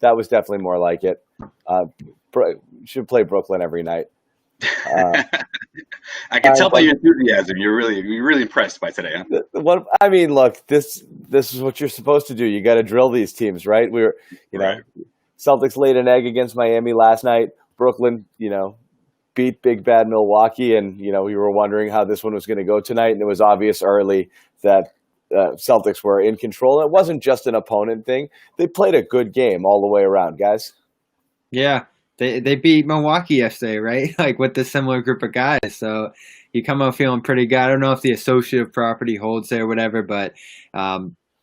that was definitely more like it. Should play Brooklyn every night. I can tell by your enthusiasm. You're really impressed by today, huh? Look, this is what you're supposed to do. You got to drill these teams, right? Right. Celtics laid an egg against Miami last night. Brooklyn, beat big bad Milwaukee, and we were wondering how this one was going to go tonight, and it was obvious early that Celtics were in control. It wasn't just an opponent thing; they played a good game all the way around, guys. Yeah, they beat Milwaukee yesterday, right? Like with a similar group of guys. So you come out feeling pretty good. I don't know if the associative property holds there or whatever, but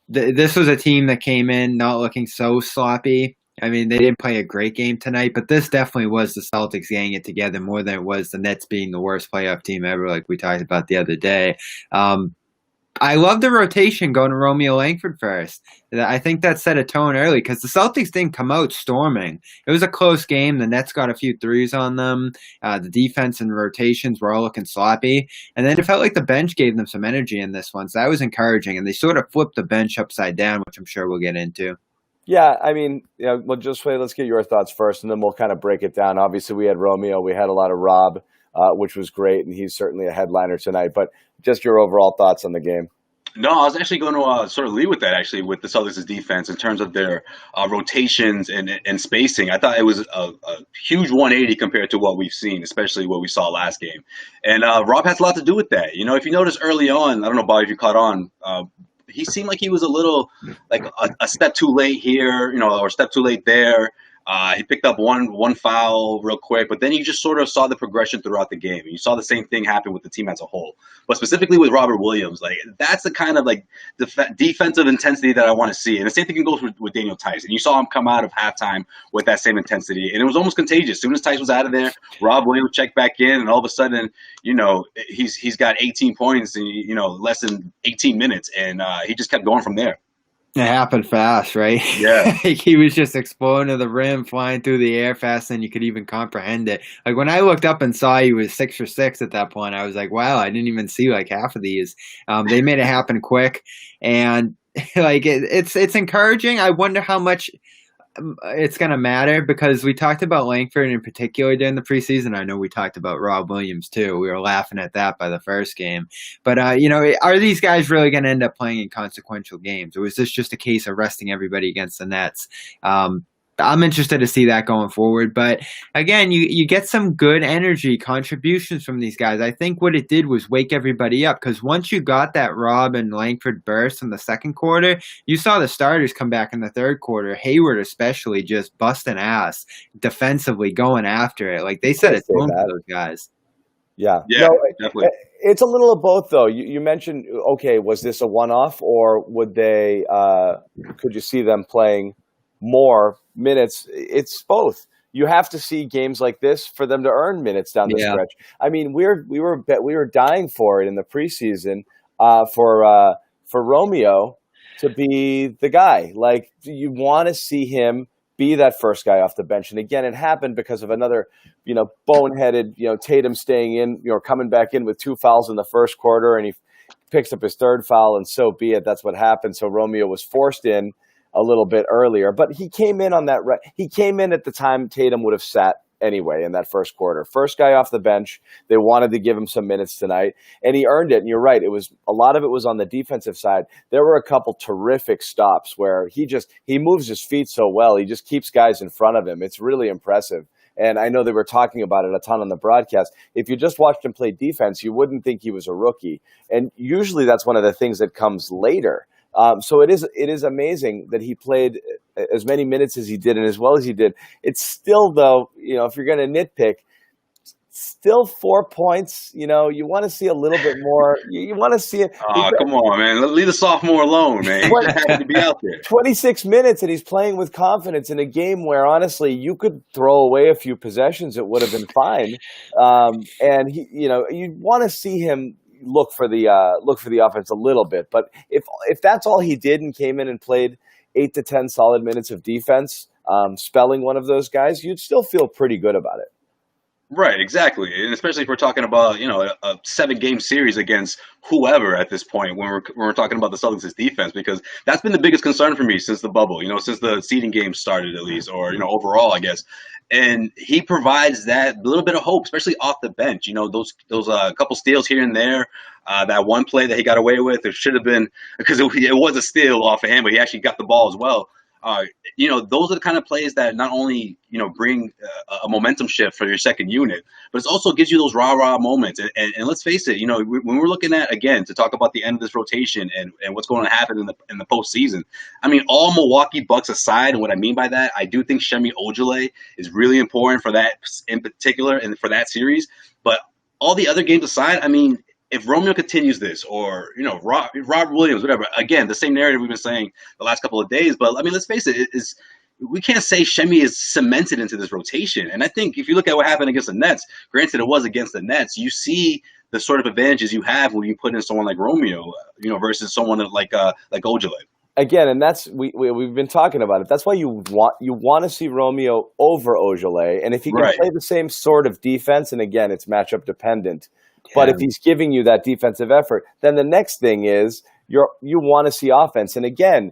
this was a team that came in not looking so sloppy. I mean, they didn't play a great game tonight, but this definitely was the Celtics getting it together more than it was the Nets being the worst playoff team ever, like we talked about the other day. I love the rotation going to Romeo Langford first. I think that set a tone early because the Celtics didn't come out storming. It was a close game. The Nets got a few threes on them. The defense and rotations were all looking sloppy. And then it felt like the bench gave them some energy in this one. So that was encouraging. And they sort of flipped the bench upside down, which I'm sure we'll get into. Yeah, let's get your thoughts first, and then we'll kind of break it down. Obviously, we had Romeo. We had a lot of Rob, which was great, and he's certainly a headliner tonight. But just your overall thoughts on the game. No, I was actually going to sort of lead with that, actually, with the Celtics' defense in terms of their rotations and spacing. I thought it was a huge 180 compared to what we've seen, especially what we saw last game. And Rob has a lot to do with that. If you notice early on, I don't know, Bobby, if you caught on, he seemed like he was a little like a step too late here, or a step too late there. He picked up one foul real quick, but then you just sort of saw the progression throughout the game. And you saw the same thing happen with the team as a whole. But specifically with Robert Williams, like that's the kind of like defensive intensity that I want to see. And the same thing goes with Daniel Tice. And you saw him come out of halftime with that same intensity. And it was almost contagious. As soon as Tice was out of there, Rob Williams checked back in, and all of a sudden, he's got 18 points in less than 18 minutes, and he just kept going from there. It happened fast, right? Yeah. He was just exploding to the rim, flying through the air faster than you could even comprehend it. Like when I looked up and saw he was 6 for 6 at that point, I was like, wow, I didn't even see like half of these. They made it happen quick, and like it's encouraging. I wonder how much it's going to matter because we talked about Langford in particular during the preseason. I know we talked about Rob Williams too. We were laughing at that by the first game. But, are these guys really going to end up playing in consequential games? Or is this just a case of resting everybody against the Nets? I'm interested to see that going forward. But again, you get some good energy contributions from these guys. I think what it did was wake everybody up because once you got that Rob and Langford burst in the second quarter, you saw the starters come back in the third quarter. Hayward especially just busting ass defensively, going after it. Like they set a tone for those guys. Yeah, definitely. It's a little of both, though. You mentioned, okay, was this a one-off, or would they? Could you see them playing more minutes? It's both. You have to see games like this for them to earn minutes down the stretch. I mean, we were dying for it in the preseason for Romeo to be the guy. Like you want to see him be that first guy off the bench. And again, it happened because of another, boneheaded, Tatum staying in, coming back in with 2 fouls in the first quarter, and he picks up his 3rd foul, and so be it. That's what happened. So Romeo was forced in a little bit earlier, but he came in on that. He came in at the time Tatum would have sat anyway in that first quarter. First guy off the bench. They wanted to give him some minutes tonight, and he earned it. And you're right. A lot of it was on the defensive side. There were a couple terrific stops where he moves his feet so well. He just keeps guys in front of him. It's really impressive. And I know they were talking about it a ton on the broadcast. If you just watched him play defense, you wouldn't think he was a rookie. And usually that's one of the things that comes later. So it is amazing that he played as many minutes as he did and as well as he did. It's still, though, if you're going to nitpick, still 4 points. You want to see a little bit more. You want to see it. Oh, come on, man. Leave the sophomore alone, man. He's happy to be out there. 26 minutes, and he's playing with confidence in a game where, honestly, you could throw away a few possessions. It would have been fine. And you want to see him look for the offense a little bit. But if that's all he did and came in and played 8 to 10 solid minutes of defense, spelling one of those guys, you'd still feel pretty good about it. Right, exactly, and especially if we're talking about a 7 game series against whoever at this point when we're talking about the Celtics' defense, because that's been the biggest concern for me since the bubble, since the seeding game started at least, or overall, I guess. And he provides that little bit of hope, especially off the bench. Those couple steals here and there. That one play that he got away with, it should have been because it was a steal off of him, but he actually got the ball as well. Uh, those are the kind of plays that not only, bring a momentum shift for your second unit, but it also gives you those rah-rah moments. And let's face it, when we're looking at, again, to talk about the end of this rotation and what's going to happen in the postseason, I mean, all Milwaukee Bucks aside, and what I mean by that, I do think Shemi Ojale is really important for that in particular and for that series. But all the other games aside, I mean, if Romeo continues this, or Rob Williams, whatever, again, the same narrative we've been saying the last couple of days. But I mean, let's face it, we can't say Shemi is cemented into this rotation. And I think if you look at what happened against the Nets, granted it was against the Nets, you see the sort of advantages you have when you put in someone like Romeo, versus someone like Ojale. Again, and that's we've been talking about it. That's why you want to see Romeo over Ojale, and if he can Right. play the same sort of defense, and again, it's matchup dependent. But if he's giving you that defensive effort, then the next thing is you want to see offense. And again,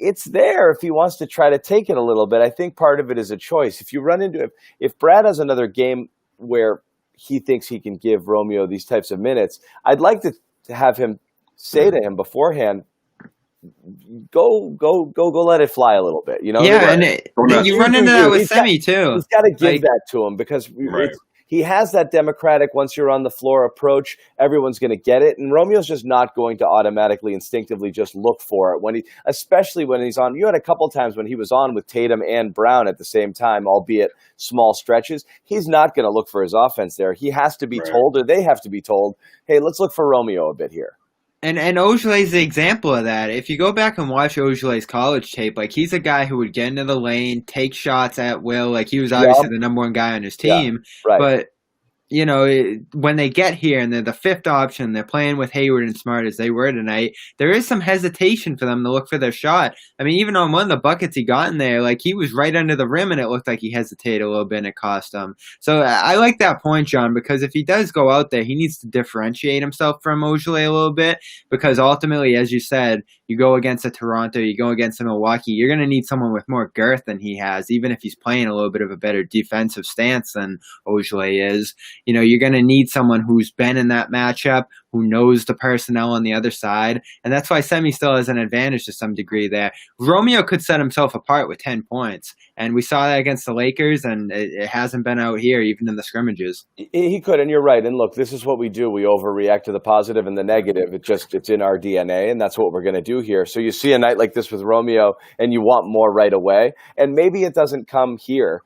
it's there if he wants to try to take it a little bit. I think part of it is a choice. If you run into it, if Brad has another game where he thinks he can give Romeo these types of minutes, I'd like to have him say to him beforehand, go let it fly a little bit. Yeah, and you run into that with Semi too. He's got to give that to him because he has that democratic, once you're on the floor approach, everyone's going to get it. And Romeo's just not going to automatically, instinctively just look for it especially when he's on. You had a couple times when he was on with Tatum and Brown at the same time, albeit small stretches. He's not going to look for his offense there. He has to be told, or they have to be told, hey, let's look for Romeo a bit here. And Ojale's the example of that. If you go back and watch Ojale's college tape, he's a guy who would get into the lane, take shots at will. He was obviously the number one guy on his team. Yeah, right. But when they get here and they're the fifth option, they're playing with Hayward and Smart as they were tonight, there is some hesitation for them to look for their shot. I mean, even on one of the buckets he got in there, he was right under the rim and it looked like he hesitated a little bit and it cost him. So I like that point, John, because if he does go out there, he needs to differentiate himself from Ojale a little bit, because ultimately, as you said, you go against a Toronto, you go against a Milwaukee, you're going to need someone with more girth than he has, even if he's playing a little bit of a better defensive stance than Ojale is. You're going to need someone who's been in that matchup, who knows the personnel on the other side. And that's why Semi still has an advantage to some degree there. Romeo could set himself apart with 10 points. And we saw that against the Lakers, and it hasn't been out here, even in the scrimmages. He could, and you're right. And look, this is what we do. We overreact to the positive and the negative. It's in our DNA, and that's what we're going to do here. So you see a night like this with Romeo, and you want more right away. And maybe it doesn't come here.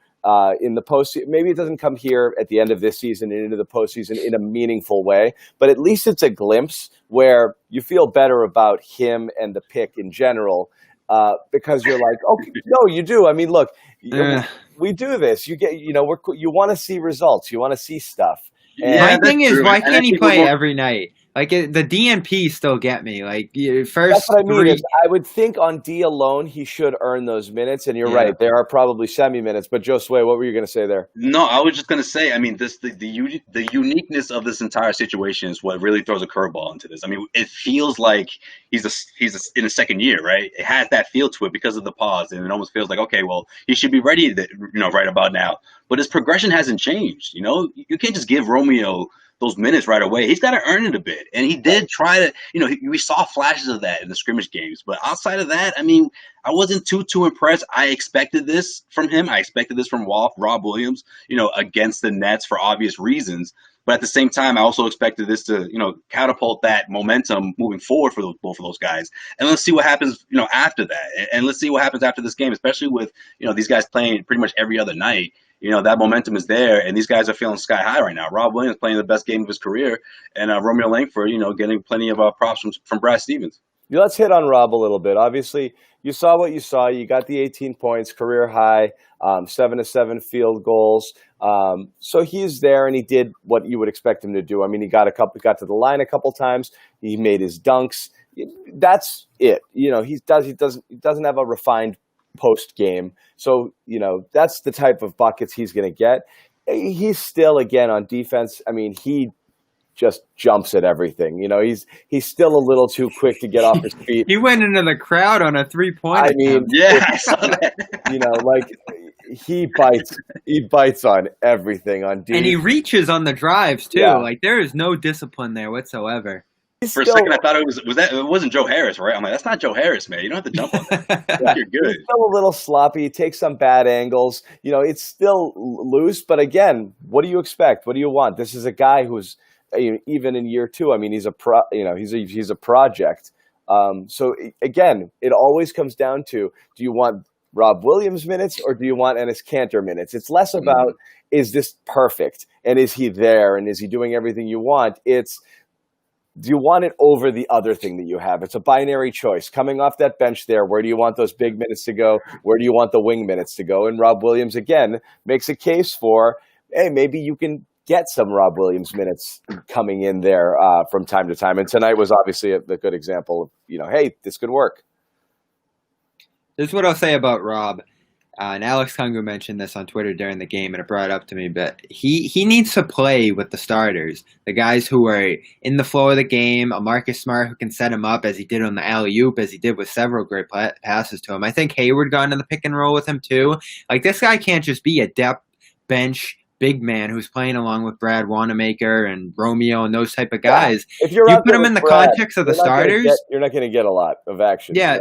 In the postseason, maybe it doesn't come here at the end of this season and into the postseason in a meaningful way, but at least it's a glimpse where you feel better about him and the pick in general, because you're like, okay, no, you do. I mean, look, we do this. You get, you want to see results. You want to see stuff. And my thing is, why can't he play every night? The DNP still get me. First, that's what I mean. I would think on D alone he should earn those minutes. And you're right, there are probably semi minutes. But Josue, what were you going to say there? No, I was just going to say, I mean, the uniqueness of this entire situation is what really throws a curveball into this. I mean, it feels like he's in his second year, right? It has that feel to it because of the pause, and it almost feels like, okay, well, he should be ready, right about now. But his progression hasn't changed. You can't just give Romeo those minutes right away. He's got to earn it a bit. And he did try to, we saw flashes of that in the scrimmage games. But outside of that, I mean, I wasn't too impressed. I expected this from him. I expected this from Rob Williams, against the Nets for obvious reasons. But at the same time, I also expected this to, catapult that momentum moving forward for both of those guys. And let's see what happens, after that. And let's see what happens after this game, especially with, these guys playing pretty much every other night. That momentum is there, and these guys are feeling sky high right now. Rob Williams playing the best game of his career, and Romeo Langford, getting plenty of props from Brad Stevens. Let's hit on Rob a little bit. Obviously, you saw what you saw. You got the 18 points, career high, 7-7 field goals. So he's there, and he did what you would expect him to do. I mean, he got to the line a couple times. He made his dunks. That's it. He doesn't have a refined post game. So, that's the type of buckets he's going to get. he's still, again, on defense. I mean, he just jumps at everything. He's still a little too quick to get off his feet. He went into the crowd on a 3-point I attempt. mean, Yeah, I saw that. like he bites on everything on defense. And he reaches on the drives too. Yeah. Like there is no discipline there whatsoever. For a second, I thought it wasn't Joe Harris, right? I'm like, that's not Joe Harris, man. You don't have to jump on that. You're good. He's still a little sloppy. He takes some bad angles. It's still loose. But again, what do you expect? What do you want? This is a guy who's even in year 2. I mean, he's a project. So again, it always comes down to: do you want Rob Williams minutes or do you want Enes Kanter minutes? It's less about is this perfect and is he there and is he doing everything you want? It's, do you want it over the other thing that you have? It's a binary choice. Coming off that bench there, where do you want those big minutes to go? Where do you want the wing minutes to go? And Rob Williams, again, makes a case for, hey, maybe you can get some Rob Williams minutes coming in there from time to time. And tonight was obviously a good example of, hey, this could work. This is what I'll say about Rob. And Alex Kungu mentioned this on Twitter during the game, and it brought it up to me. But he needs to play with the starters, the guys who are in the flow of the game. A Marcus Smart who can set him up, as he did on the alley-oop, as he did with several great passes to him. I think Hayward got into the pick and roll with him too. Like, this guy can't just be a depth bench big man who's playing along with Brad Wanamaker and Romeo and those type of guys. If you put him in the context of the starters, you're not going to get a lot of action. Yeah,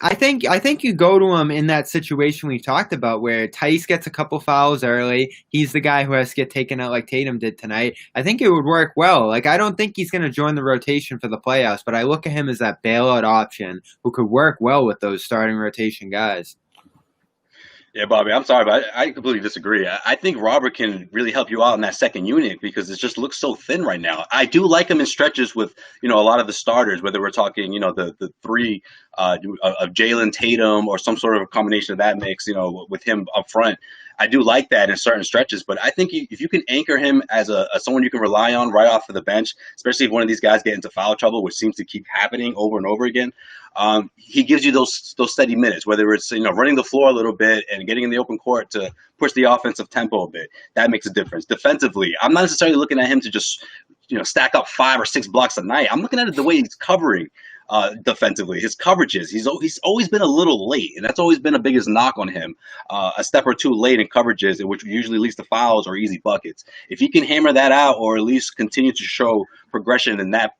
I think you go to him in that situation we talked about where Tice gets a couple fouls early. He's the guy who has to get taken out like Tatum did tonight. I think it would work well. Like, I don't think he's going to join the rotation for the playoffs, but I look at him as that bailout option who could work well with those starting rotation guys. Yeah, Bobby, I'm sorry, but I completely disagree. I think Robert can really help you out in that second unit because it just looks so thin right now. I do like him in stretches with, a lot of the starters, whether we're talking, the three of Jalen, Tatum, or some sort of combination of that mix, with him up front. I do like that in certain stretches, but I think if you can anchor him as someone you can rely on right off of the bench, especially if one of these guys get into foul trouble, which seems to keep happening over and over again, he gives you those steady minutes, whether it's running the floor a little bit and getting in the open court to push the offensive tempo a bit. That makes a difference. Defensively, I'm not necessarily looking at him to just stack up 5 or 6 blocks a night. I'm looking at it the way he's covering defensively, his coverages. He's always been a little late, and that's always been a biggest knock on him. A step or two late in coverages, which usually leads to fouls or easy buckets. If he can hammer that out, or at least continue to show progression in that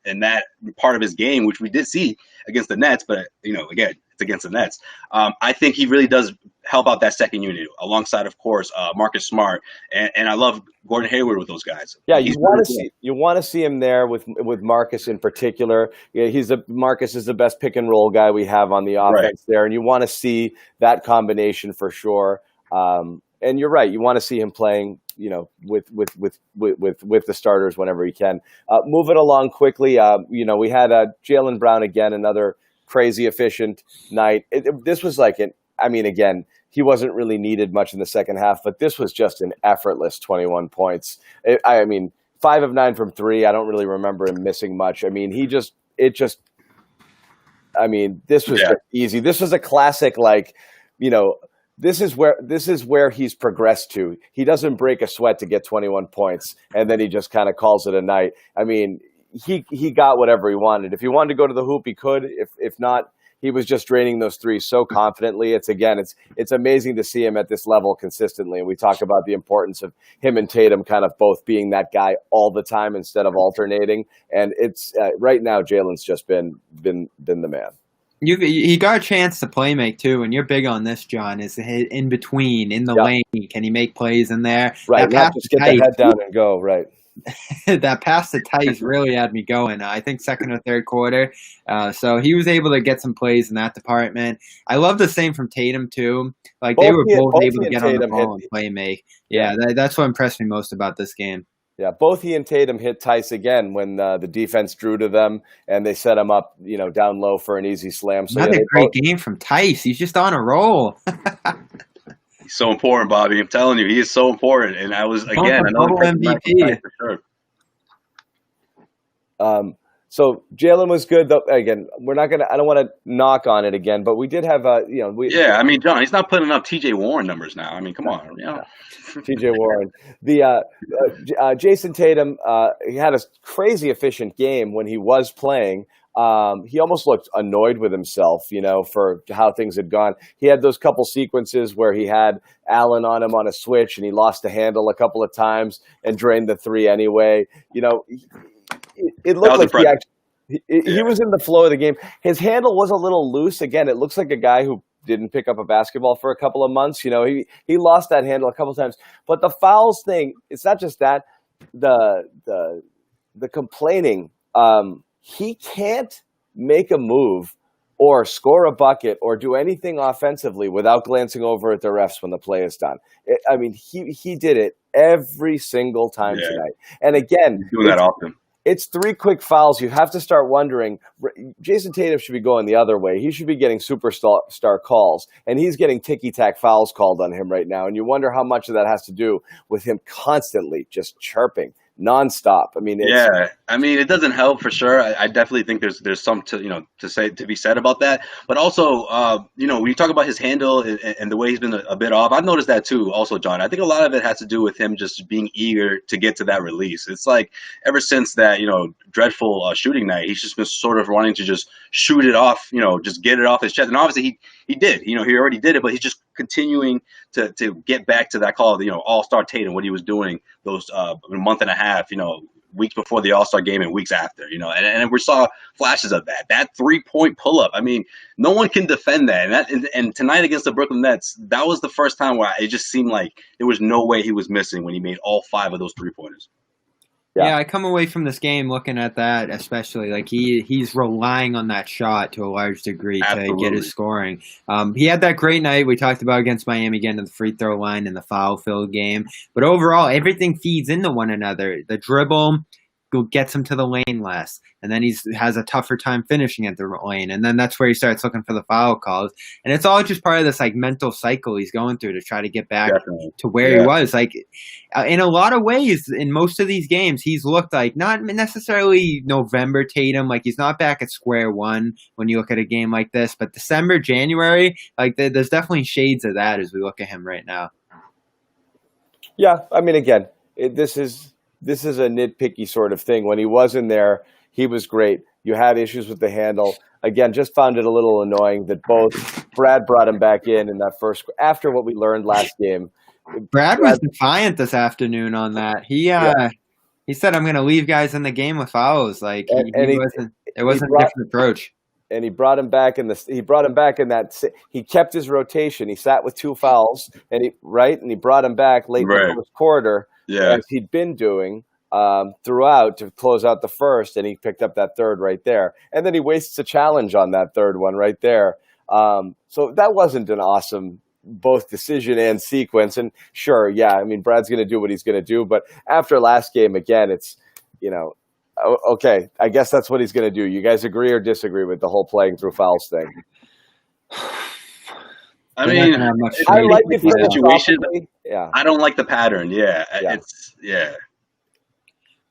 part of his game, which we did see against the Nets, but again, it's against the Nets. I think he really does help out that second unit alongside, of course, Marcus Smart, and I love Gordon Hayward with those guys. Yeah, you want to see him there with Marcus in particular. Yeah, Marcus is the best pick and roll guy we have on the offense there, and you want to see that combination for sure. And you're right, you want to see him playing, with the starters whenever he can. Moving along quickly, we had Jaylen Brown again, another crazy efficient night. This was like again, he wasn't really needed much in the second half, but this was just an effortless 21 points. 5 of 9 from 3. I don't really remember him missing much. This was just easy. This was a classic, this is where he's progressed to. He doesn't break a sweat to get 21 points, and then he just kind of calls it a night. He got whatever he wanted. If he wanted to go to the hoop, he could. If not, he was just draining those threes so confidently. It's amazing to see him at this level consistently. And we talk about the importance of him and Tatum kind of both being that guy all the time instead of alternating. And it's right now, Jalen's just been the man. He got a chance to play make too, and you're big on this, John. Is in between in the lane? Can he make plays in there? Right, not just get the head down and go. Right. That pass to Tice really had me going. I think second or third quarter. So he was able to get some plays in that department. I love the same from Tatum too. Like they were both able to get on the ball and play make. Yeah, that's what impressed me most about this game. Yeah, both he and Tatum hit Tice again when the defense drew to them and they set him up, down low for an easy slam. So another great game from Tice. He's just on a roll. He's so important, Bobby. I'm telling you, he is so important. And I was, again, another MVP. For So Jalen was good, though. Again, I don't want to knock on it again, but we did have Yeah, I mean, John, he's not putting up T.J. Warren numbers now. I mean, come on, you know. T.J. Warren. Jason Tatum, he had a crazy efficient game when he was playing. He almost looked annoyed with himself, for how things had gone. He had those couple sequences where he had Allen on him on a switch, and he lost the handle a couple of times and drained the three anyway. It looked like he was in the flow of the game. His handle was a little loose. Again, it looks like a guy who didn't pick up a basketball for a couple of months. He lost that handle a couple of times. But the fouls thing, it's not just that. The complaining, he can't make a move or score a bucket or do anything offensively without glancing over at the refs when the play is done. He did it every single time tonight. And again, he's doing that often. It's 3 quick fouls. You have to start wondering. Jason Tatum should be going the other way. He should be getting superstar calls, and he's getting ticky-tack fouls called on him right now. And you wonder how much of that has to do with him constantly just chirping nonstop. I mean, it doesn't help for sure. I definitely think there's some to be said about that. But also, when you talk about his handle and the way he's been a bit off, I've noticed that too. Also, John, I think a lot of it has to do with him just being eager to get to that release. It's like ever since that dreadful shooting night, he's just been sort of wanting to just shoot it off, just get it off his chest. And obviously he did. He already did it, but he's just continuing to get back to that call of All-Star Tatum, what he was doing those month and a half, weeks before the All-Star game and weeks after, and we saw flashes of that 3-point pull-up. I mean, no one can defend that. And tonight against the Brooklyn Nets, that was the first time where it just seemed like there was no way he was missing when he made all 5 of those 3-pointers. Yeah, I come away from this game looking at that, especially like he's relying on that shot to a large degree to get his scoring. He had that great night we talked about against Miami, getting to the free throw line in the foul-filled game. But overall, everything feeds into one another. The dribble gets him to the lane less, and then he has a tougher time finishing at the lane, and then that's where he starts looking for the foul calls, and it's all just part of this like mental cycle he's going through to try to get back to where he was. Like in a lot of ways, in most of these games, he's looked like not necessarily November Tatum, like he's not back at square one when you look at a game like this, but December, January, like there's definitely shades of that as we look at him right now. Yeah, I mean, again, this is a nitpicky sort of thing. When he was in there, he was great. You had issues with the handle. Again, just found it a little annoying that both Brad brought him back in that first after what we learned last game. Brad was defiant this afternoon on that. He said, "I'm going to leave guys in the game with fouls." Like it wasn't a different approach. And he brought him back that he kept his rotation. He sat with 2 fouls and he brought him back late in the first quarter. Yeah. As he'd been doing throughout to close out the first, and he picked up that third right there. And then he wastes a challenge on that third one right there. So that wasn't an awesome both decision and sequence. And sure, yeah, I mean, Brad's going to do what he's going to do. But after last game, again, it's, okay, I guess that's what he's going to do. You guys agree or disagree with the whole playing through fouls thing? I mean, I like it for the situation. Yeah. I don't like the pattern. Yeah.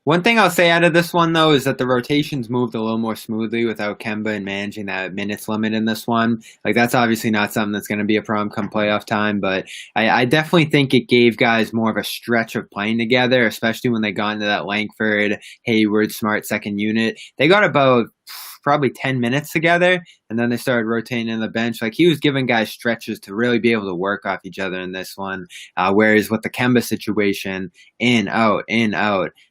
One thing I'll say out of this one, though, is that the rotations moved a little more smoothly without Kemba and managing that minutes limit in this one. Like, that's obviously not something that's going to be a problem come playoff time, but I definitely think it gave guys more of a stretch of playing together, especially when they got into that Langford, Hayward, Smart second unit. They got about probably 10 minutes together, and then they started rotating in the bench. Like, he was giving guys stretches to really be able to work off each other in this one, whereas with the Kemba situation, in, out,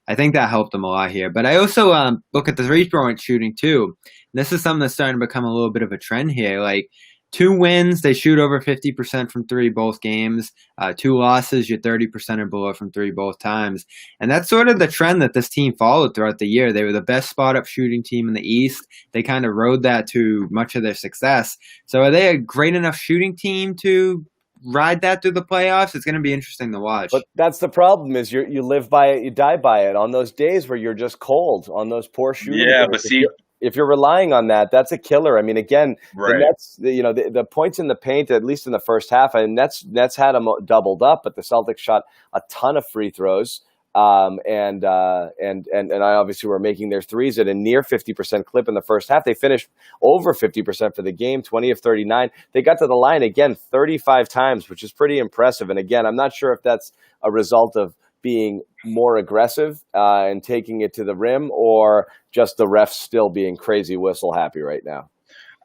I think that helped them a lot here. But I also look at the three-point shooting, too. This is something that's starting to become a little bit of a trend here. Like, 2 wins, they shoot over 50% from 3 both games. 2 losses, you're 30% or below from 3 both times. And that's sort of the trend that this team followed throughout the year. They were the best spot-up shooting team in the East. They kind of rode that to much of their success. So are they a great enough shooting team to ride that through the playoffs? It's going to be interesting to watch. But that's the problem is you live by it, you die by it. On those days where you're just cold, on those poor shooting Yeah, days, but see... If you're relying on that, that's a killer. I mean, again, right. The Nets, the points in the paint, at least in the first half, and Nets had them doubled up, but the Celtics shot a ton of free throws. and I obviously were making their threes at a near 50% clip in the first half. They finished over 50% for the game, 20 of 39. They got to the line again 35 times, which is pretty impressive. And again, I'm not sure if that's a result of being more aggressive and taking it to the rim, or just the refs still being crazy whistle happy right now.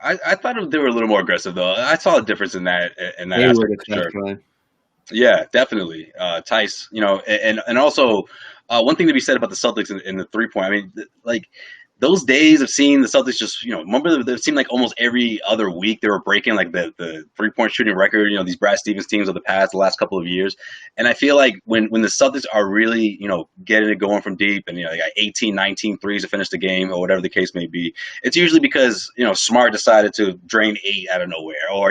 I thought they were a little more aggressive, though. I saw a difference in that They would, aspect for sure. especially. Yeah, definitely. Tice, and also one thing to be said about the Celtics in the 3-point. I mean, like those days of seeing the Celtics just, remember it seemed like almost every other week they were breaking like the 3-point shooting record, these Brad Stevens teams of the last couple of years. And I feel like when the Celtics are really, getting it going from deep and, they got 18, 19 threes to finish the game or whatever the case may be, it's usually because, Smart decided to drain 8 out of nowhere, or,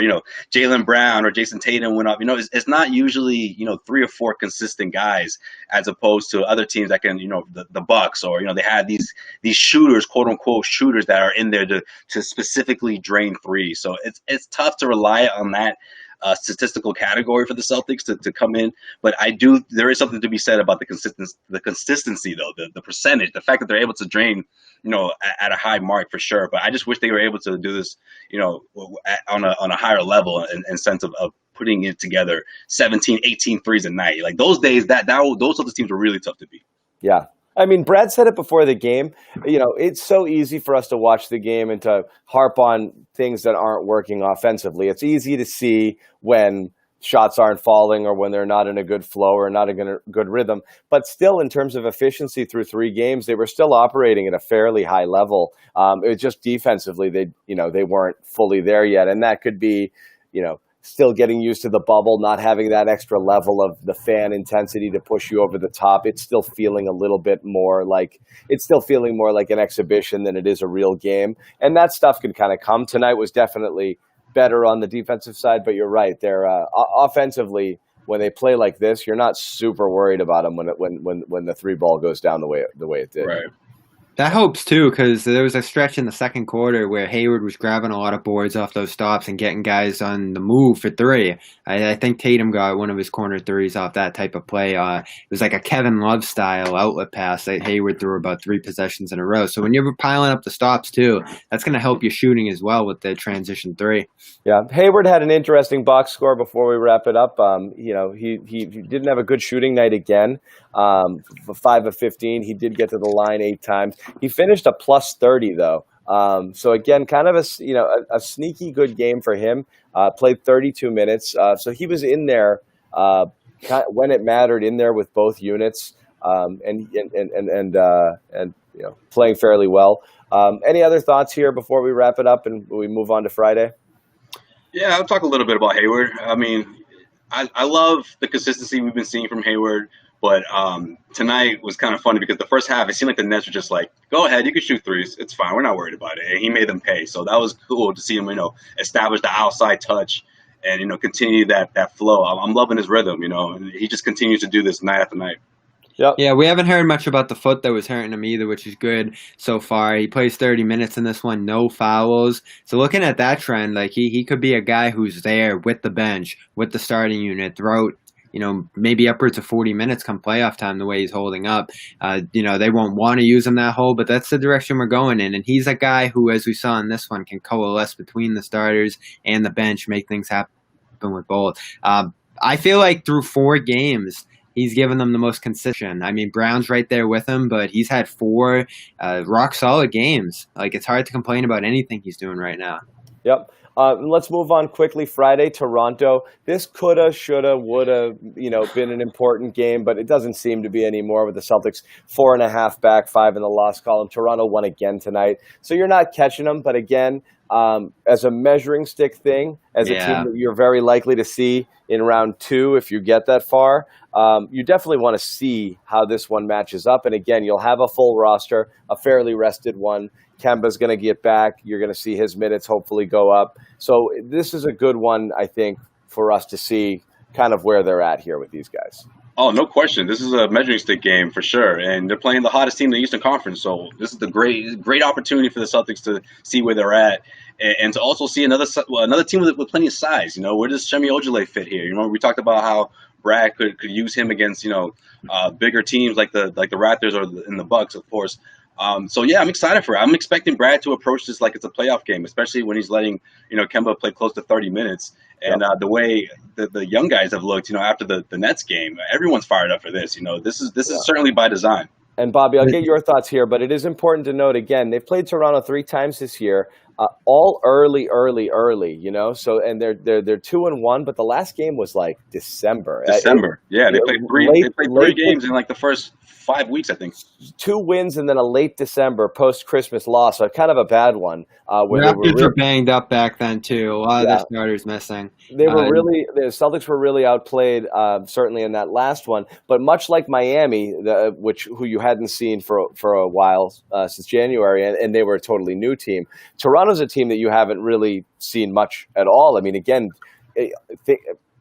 Jaylen Brown or Jason Tatum went up. It's not usually, 3 or 4 consistent guys as opposed to other teams that can, the Bucks, or, they have these shooters, quote unquote shooters, that are in there to specifically drain threes. So it's tough to rely on that statistical category for the Celtics to come in. But there is something to be said about the consistency though, the percentage, the fact that they're able to drain, at a high mark for sure. But I just wish they were able to do this, on a higher level in sense of putting it together 17, 18 threes a night. Like those days, those other teams were really tough to beat. Yeah. I mean, Brad said it before the game. It's so easy for us to watch the game and to harp on things that aren't working offensively. It's easy to see when shots aren't falling or when they're not in a good flow or not in a good rhythm. But still, in terms of efficiency through 3 games, they were still operating at a fairly high level. It was just defensively, they weren't fully there yet. And that could be, still getting used to the bubble, not having that extra level of the fan intensity to push you over the top. It's still feeling a little bit more like an exhibition than it is a real game. And that stuff can kind of come. Tonight was definitely better on the defensive side, but you're right. They're offensively, when they play like this, you're not super worried about them when the 3 ball goes down the way it did. Right. That helps too, because there was a stretch in the second quarter where Hayward was grabbing a lot of boards off those stops and getting guys on the move for 3. I think Tatum got one of his corner threes off that type of play. It was like a Kevin Love style outlet pass that Hayward threw about 3 possessions in a row. So when you're piling up the stops too, that's going to help your shooting as well with the transition 3. Yeah, Hayward had an interesting box score before we wrap it up. He didn't have a good shooting night again. 5 of 15. He did get to the line 8 times. He finished a plus 30 though. So again, kind of a sneaky good game for him. Played 32 minutes. So he was in there when it mattered, in there with both units, and playing fairly well. Any other thoughts here before we wrap it up and we move on to Friday? Yeah, I'll talk a little bit about Hayward. I mean, I love the consistency we've been seeing from Hayward. But tonight was kind of funny because the first half, it seemed like the Nets were just like, go ahead, you can shoot threes. It's fine. We're not worried about it. And he made them pay. So that was cool to see him, establish the outside touch and, continue that flow. I'm loving his rhythm, and he just continues to do this night after night. Yep. Yeah, we haven't heard much about the foot that was hurting him either, which is good so far. He plays 30 minutes in this one, no fouls. So looking at that trend, like he could be a guy who's there with the bench, with the starting unit throughout, maybe upwards of 40 minutes come playoff time, the way he's holding up. They won't want to use him that whole, but that's the direction we're going in. And he's a guy who, as we saw in this one, can coalesce between the starters and the bench, make things happen with both. I feel like through 4 games, he's given them the most consistent. I mean, Brown's right there with him, but he's had 4 rock-solid games. Like, it's hard to complain about anything he's doing right now. Yep. Let's move on quickly. Friday, Toronto. This coulda, shoulda, woulda, been an important game, but it doesn't seem to be anymore with the Celtics 4.5 back, 5 in the loss column. Toronto won again tonight. So you're not catching them, but again, as a measuring stick thing, as a team that you're very likely to see in round 2 if you get that far, you definitely want to see how this one matches up. And again, you'll have a full roster, a fairly rested one. Kemba's going to get back. You're going to see his minutes hopefully go up. So this is a good one, I think, for us to see kind of where they're at here with these guys. Oh, no question. This is a measuring stick game for sure, and they're playing the hottest team in the Eastern Conference. So this is the great opportunity for the Celtics to see where they're at, and to also see another team with plenty of size. You know, where does Shemi Ojale fit here? You know, we talked about how Brad could use him against bigger teams like the Raptors in the Bucks, of course. So yeah, I'm excited for it. I'm expecting Brad to approach this like it's a playoff game, especially when he's letting Kemba play close to 30 minutes. And the way the young guys have looked, after the Nets game, everyone's fired up for this. This is certainly by design. And Bobby, I'll get your thoughts here, but it is important to note again, they've played Toronto 3 times this year, all early. So and they're 2-1, but the last game was like December. Yeah, they played three games in like the first 5 weeks, I think. 2 wins and then a late December post-Christmas loss, so kind of a bad one. Raptors were banged up back then too. A lot of their starters missing. The Celtics were really outplayed, certainly in that last one. But much like Miami, who you hadn't seen for a while since January, and they were a totally new team. Toronto's a team that you haven't really seen much at all. I mean, again,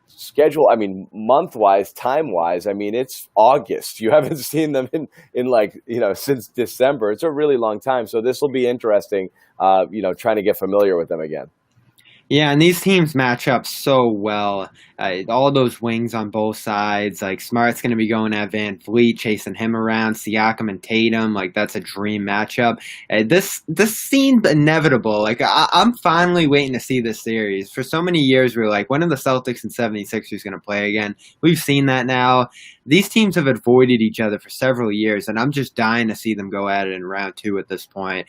schedule. I mean, month-wise, time-wise. I mean, it's August. You haven't seen them in since December. It's a really long time. So this will be interesting. Trying to get familiar with them again. Yeah, and these teams match up so well. All those wings on both sides. Like Smart's going to be going at Van Vliet, chasing him around. Siakam and Tatum, like that's a dream matchup. This seemed inevitable. Like I'm finally waiting to see this series. For so many years, we were like, when are the Celtics and 76ers going to play again? We've seen that now. These teams have avoided each other for several years, and I'm just dying to see them go at it in round 2 at this point.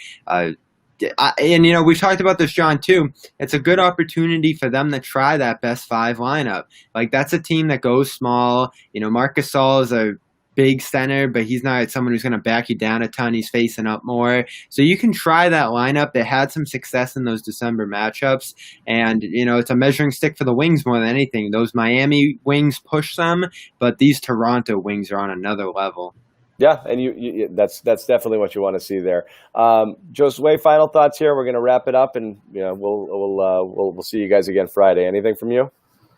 We've talked about this, John, too. It's a good opportunity for them to try that best 5 lineup. Like, that's a team that goes small. Marc Gasol is a big center, but he's not someone who's going to back you down a ton. He's facing up more. So you can try that lineup. They had some success in those December matchups. And, it's a measuring stick for the wings more than anything. Those Miami wings push them, but these Toronto wings are on another level. Yeah, and that's definitely what you want to see there. Josue, final thoughts here. We're going to wrap it up, and we'll see you guys again Friday. Anything from you?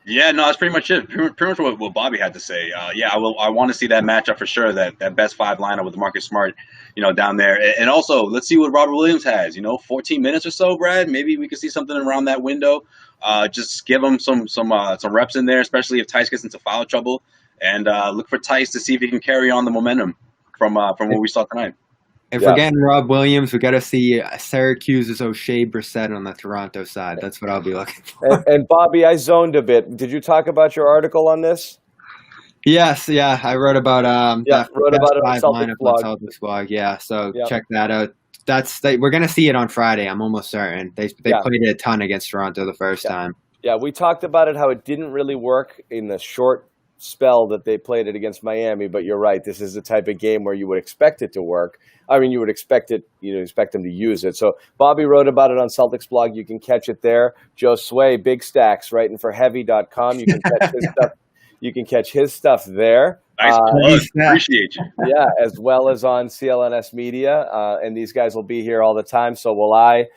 Yeah, no, that's pretty much it. Pretty much what Bobby had to say. I want to see that matchup for sure. That best 5 lineup with Marcus Smart, down there, and also let's see what Robert Williams has. 14 minutes or so, Brad. Maybe we could see something around that window. Just give him some reps in there, especially if Tice gets into foul trouble, and look for Tice to see if he can carry on the momentum from what we saw tonight. If we're getting Rob Williams, we got to see Syracuse's O'Shea Brissett on the Toronto side. That's what I'll be looking for. And Bobby, I zoned a bit. Did you talk about your article on this? Yes, yeah, I wrote about wrote about it on Celtics blog. Yeah, so check that out. We're gonna see it on Friday. I'm almost certain. They played it a ton against Toronto the first time. Yeah, we talked about it, how it didn't really work in the short spell that they played it against Miami, but you're right. This is the type of game where you would expect it to work. I mean, you would expect it, expect them to use it. So Bobby wrote about it on Celtics blog. You can catch it there. Josue, Big Stacks, writing for heavy.com. You can catch his stuff. You can catch his stuff there. Nice plug. Appreciate you. Yeah, as well as on CLNS Media. And these guys will be here all the time. So will I.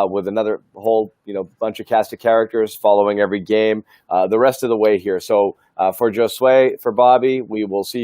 With another whole, bunch of cast of characters following every game the rest of the way here. So for Josue, for Bobby, we will see you guys.